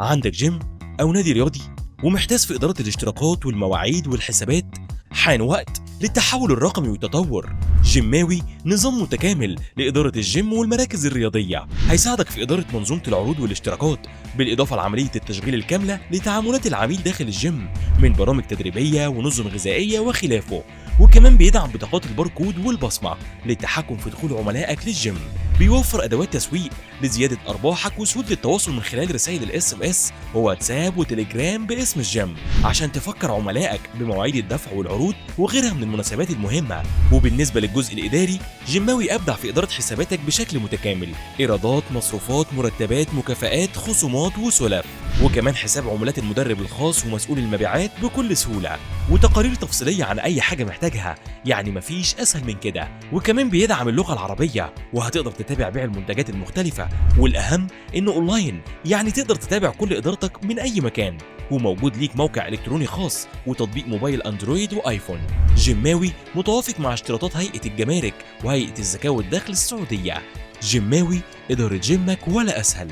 عندك جيم أو نادي رياضي ومحتاس في إدارة الاشتراكات والمواعيد والحسابات؟ حان وقت للتحول الرقمي والتطور. جيماوي نظام متكامل لإدارة الجيم والمراكز الرياضية، هيساعدك في إدارة منظومة العروض والاشتراكات، بالإضافة لعملية التشغيل الكاملة لتعاملات العميل داخل الجيم من برامج تدريبية ونظم غذائية وخلافه. وكمان بيدعم بطاقات الباركود والبصمة للتحكم في دخول عملائك للجيم. بيوفر أدوات تسويق لزيادة أرباحك وسهولة التواصل من خلال رسائل الاس ام اس وواتساب وتليجرام باسم الجيم عشان تفكر عملائك بمواعيد الدفع والعروض وغيرها من المناسبات المهمة. وبالنسبة للجزء الإداري، جيماوي أبدع في إدارة حساباتك بشكل متكامل، إيرادات، مصروفات، مرتبات، مكافآت، خصومات وسلف، وكمان حساب عمولات المدرب الخاص ومسؤول المبيعات بكل سهولة، وتقارير تفصيلية عن أي حاجة محتاجها، يعني مفيش أسهل من كده. وكمان بيدعم اللغة العربية وهتقدر تتابع بيع المنتجات المختلفة، والأهم إنه أونلاين، يعني تقدر تتابع كل إدارتك من أي مكان. وموجود ليك موقع إلكتروني خاص وتطبيق موبايل أندرويد وآيفون. جيماوي متوافق مع اشتراطات هيئة الجمارك وهيئة الزكاة والدخل السعودية. جيماوي، إدارة جيمك ولا أسهل.